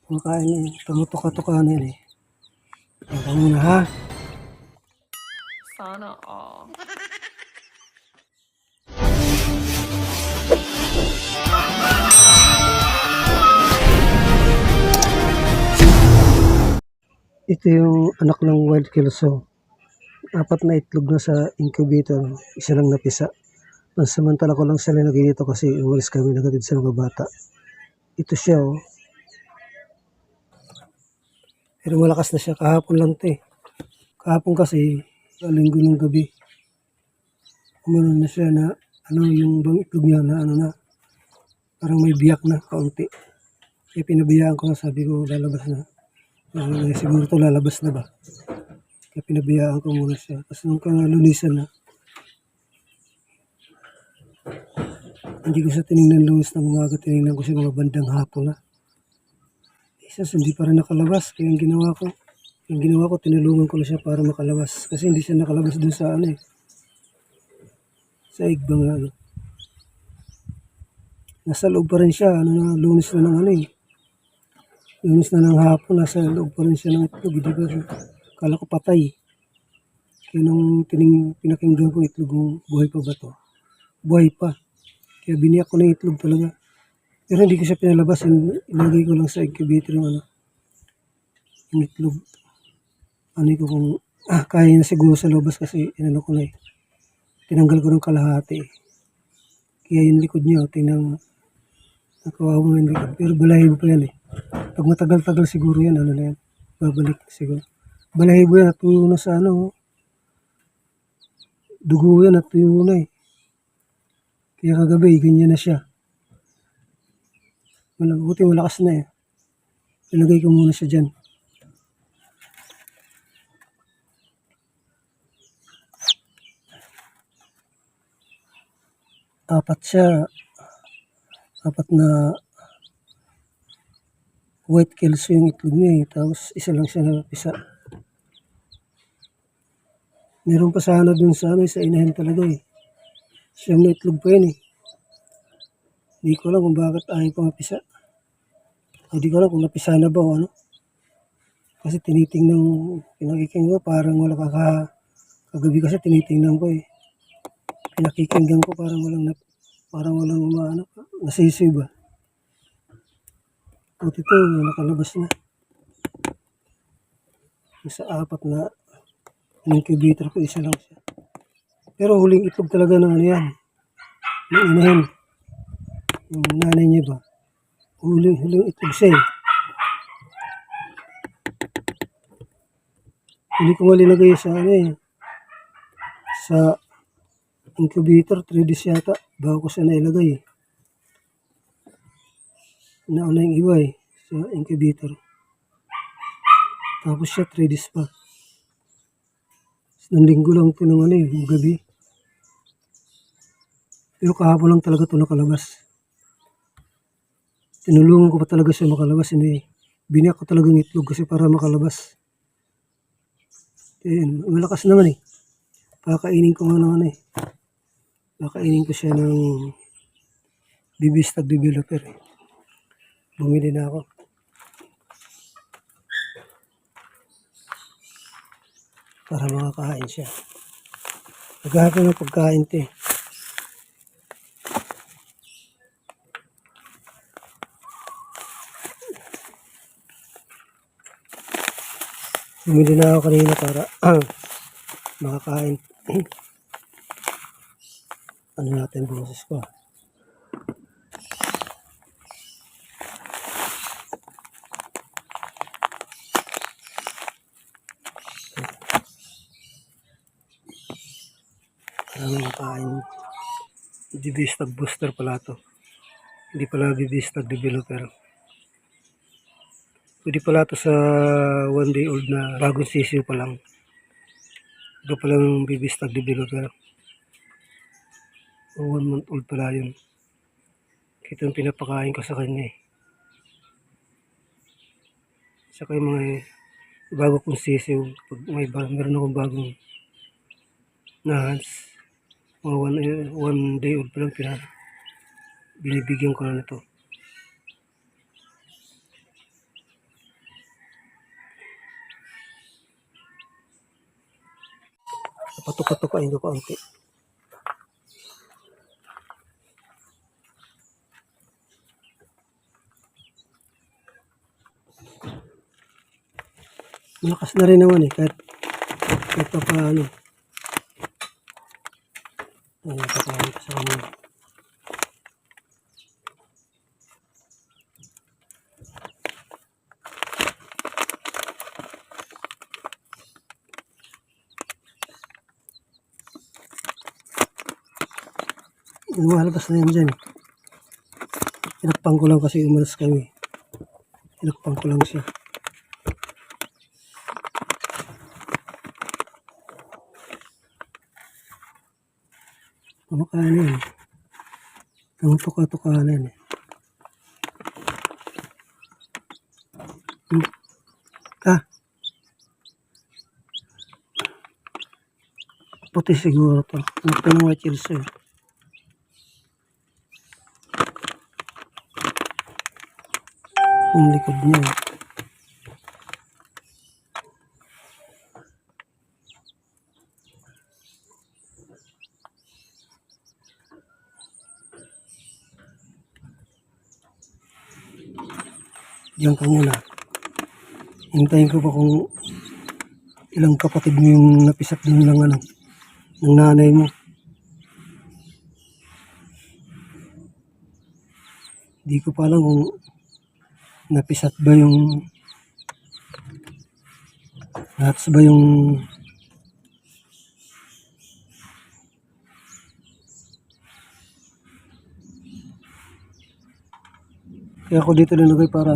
Kumakain na eh. Tumutuka-tuka na yan eh. Yan ka muna ha. Sana all. Ito yung anak ng wild kelso. 4 na itlog na sa incubator. Isa lang napisa. Pansamantala ko lang sila naging dito kasi umalis kami nagatid sa mga bata. Ito siya oh. Pero malakas na siya. Kahapon lang to eh. Kahapon kasi, linggo ng gabi. Umano na siya na yung bang itlog niya na parang may biyak na kaunti. Kaya pinabayaan ko na, sabi ko lalabas na. Siguro to lalabas na ba? Kaya pinabayaan ko muna siya. Tapos nung kalunisan na, hindi ko siya tinignan lunes ng umaga, tinignan ko siya mga bandang hapon na. Isas, hindi pa rin nakalabas. Kaya yung ginawa ko, tinulungan ko na siya para makalabas. Kasi hindi siya nakalabas dun sa sa igbang Nasa loob pa rin siya, lunes na ng lunes na ng hapon, nasa loob pa rin siya ng itlog. Di ba? Kala ko patay. Kaya nung pinakinggan ko itlog, buhay pa ba to? Buhay pa. Kaya biniyak ko na itlog talaga. Pero hindi ko siya pinalabas. Ilagay ko lang sa incubator yung itlog. Ko kung kaya na siguro sa lobas kasi ko na eh. Tinanggal ko ng kalahati eh. Kaya yung likod niya, tingnan nakawawa yung likod. Pero balahibo pa yan eh. Pag matagal-tagal siguro yan, na yan. Babalik siguro. Balahibo yan, natuyo na sa dugo yan, natuyo na eh. Kaya kagabi, ganyan na siya. Buti malakas na eh. Ilagay ko muna siya dyan. Apat na white kelso yung itlog niya eh. Tapos isa lang siya napisa. Meron pa sana dun sa inahin talaga eh. Siyam na itlog pa yun eh. Hindi ko alam kung bakit ayaw pa mapisa. Hindi ko alam kung napisa na ba o ano. Kasi pinakikinggan ko parang wala kagabi kasi tinitingnan ko eh. Pinakikinggan ko parang walang nasisiw ba. At ito, nakalabas na. Sa 4 na incubator ko, isa lang siya. Pero huling itlog talaga ng yan. Ng inahin. Yung nanay niya ba. Huling itlog siya eh. Hindi ko malinagay sa sa incubator, 3 days yata, bago ko siya nailagay eh. Nauna yung iba eh, sa incubator. Tapos siya 3 days pa. Nung linggo lang ito ng yung gabi. Pero kahapon lang talaga ito nakalabas. Tinulungan ko pa talaga siya makalabas. Biniyak ko talaga ng itlog kasi para makalabas. Ayan, malakas naman eh. Kakainin ko nga ng Kakainin ko siya ng bibistag developer eh. Bumili na ako. Para makakain siya. Naghahanap ng pagkain ito eh. Bumili na ako kanina para makakain. Ano natin boses ko. Kain. Bibistag booster pala to. Hindi pala bibistag developer. Pwede pala to sa 1 day old na bagong sisiw pa lang. Ito palang bibistag developer. O 1 month old pala yun. Ito yung pinapakain ko sa kanya eh. Saka yung mga bago kong sisiw. Pag meron akong bagong nahans. Mga 1 day old pa lang binibigyan ko na ito. Patuka-tukain ko kaunti. Malakas na rin naman kahit pa paano. Ayun, pakain ko sa kanya. Lumalabas na yan dyan. Tinakpan ko lang kasi umalas kami. Tinakpan ko lang siya. Kumakain na yan. Ang tuka-tuka na yan. Puti siguro to. Ito ng white hills eh. Ang likod niya. Diyan ka muna. Hintayin ko pa kung ilang kapatid mo yung napisat din ng nanay mo. Di ko pa alam kung napisat ba yung lahat ba yung kaya ako dito nilagay para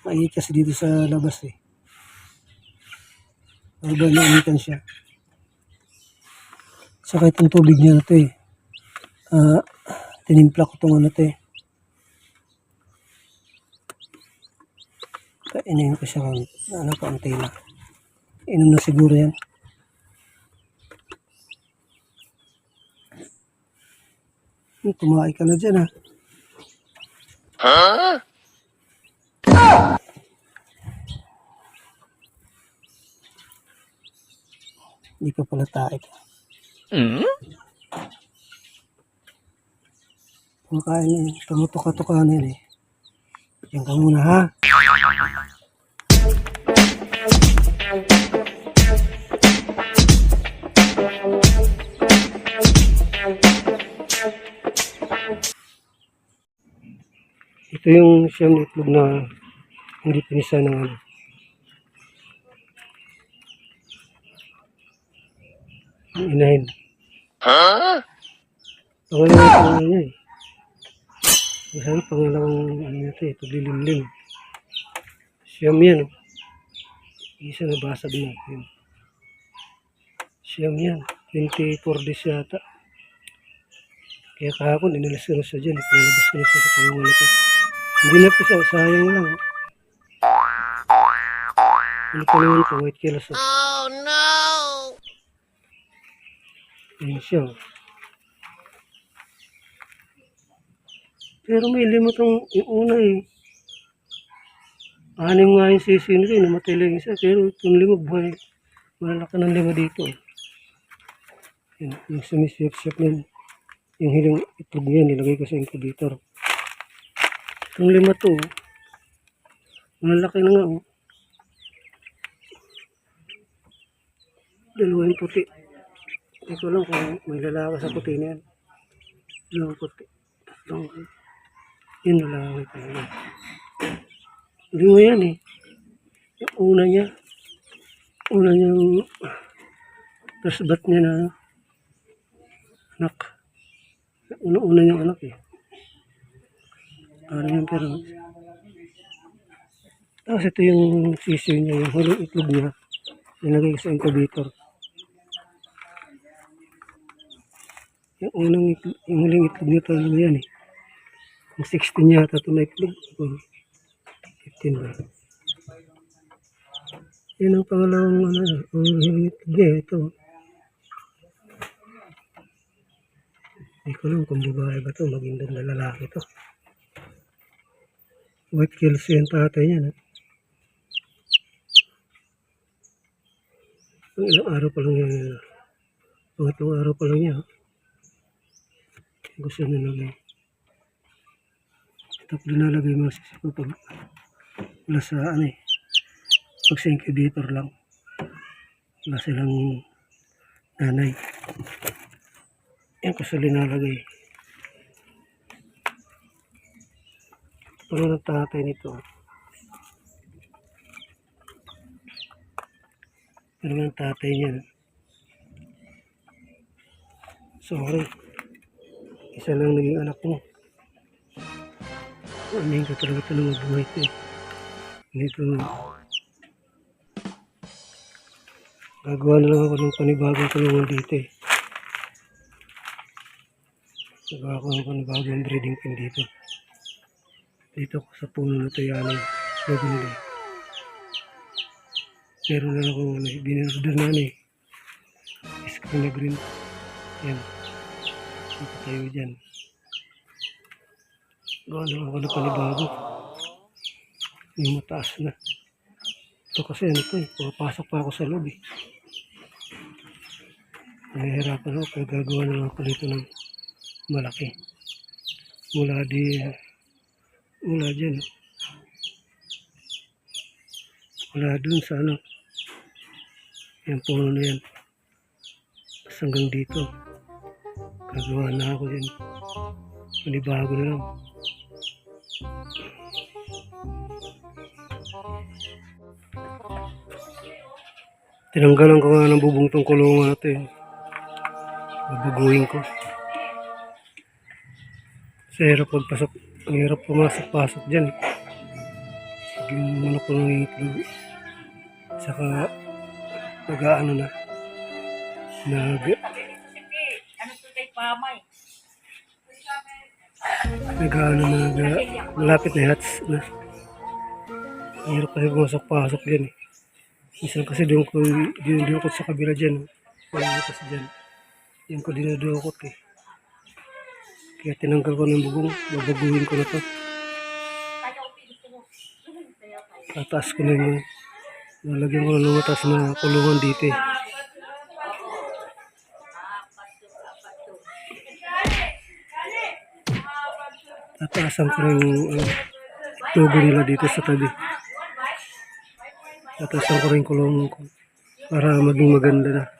mainit kasi dito sa labas eh. Para ba nainitan siya. Saka itong tubig niya na ito eh. Tinimpla ko itong ito eh. Kainin ko siya kaunti na. Inom na siguro yan. Tumahay ka na dyan ha. Huh? Hindi ka pala tayo. Kumakain eh. Tumutuka-tuka na yun eh. Diyan ka muna ha. Ito yung siyang itlog na hindi pinisa ng inahin. Pangalawang niya eh. Masarap pangalawang ito eh. Paglilimlim. Siyam yan. Isa nabasag na. Siyam yan. 24 days yata. Kaya kahapon inalas ko na siya dyan. Pinalabas ko na siya sa pangunan ito. Hindi na pisa. Sayang lang. Ano pa naman ito? White kilos. Oh no! Ayan siya. Pero may lima itong yung una eh. Anim nga yung sisi nito. Namatay lang isa. Pero itong lima buhay. Malalaki ng lima dito. Yan, yung sumisiyap-siyap na yung hilang itlog niya. Nilagay ko sa incubator. Itong lima to. Malalaki na nga oh. Dalawa yung puti. Hindi ko lang kung may lalaki sa puti na yan. Dalawang puti. Yun lalaki talaga. Hindi mo yan eh. Yung una niya. Una niyang first bat niya na anak. Una niyang anak eh. Ano yan pero. Tapos ito yung sisiyo niya. Yung huling itlog niya. Nilagay sa incubator. Yung unang itlog, yung huling itlog niya talaga yan eh. Yung 16 yata ito na itlog. 15 ba? Yan ang pangalawang huling itlog niya. Ito. Hindi ko lang kung babae ba ito. Maging doon na lalaki ito. White kills yung tatay niya. Ang ilang araw pa lang yan. Pangatlong araw pa lang yan. Gusto nilagay. Ito linalagay mo sa pag wala sa pag sa incubator lang. Wala silang nanay. Yan ko sa linalagay. Pero nagtatay nito. Pero ang tatay niyan. Sorry. Isa lang naging anak mo. Ano ko talaga ito na mabuhay ko eh. Dito gagawa na lang ako ng panibagong kulungan dito eh. Gagawa ko ng panibagong breeding pen dito. Dito ko sa puno na tayanan. Nabili. Meron na ako binirder na screen na green. Yan. Dito tayo dyan. Gawa na ako ng panibago. Yung mataas na. Ito kasi pumapasok pa ako sa loob eh. Nahihirapan ako kaya gagawa na lang ako dito ng malaki. Mula dyan. Mula dun sa yung puno na yan. Tapos hanggang dito. Gagawa na ako dyan. Panibago na lang. Tinanggalan ko nga ng bubong tong kulungan natin. Babaguhin ko. Kasi hirap pagpasok. Ang hirap pumasok-pasok dyan. Yung manok ko ng itlog. Saka nag-aano na. Malapit na hats na. Ang hirap kasi pumasok-pasok dyan eh. Minsan kasi doon ko sa kabila dyan. Wala kasi dyan. Yan ko dinudukot eh. Kaya tinanggal ko ng bubong. Babaguhin ko na to. Tataas ko na yung nalagyan ko na mataas na kulungan dito eh. Tataasan ko na yung tubo nila dito sa tabi. Tataasan ko rin kulungan ko para maging maganda na.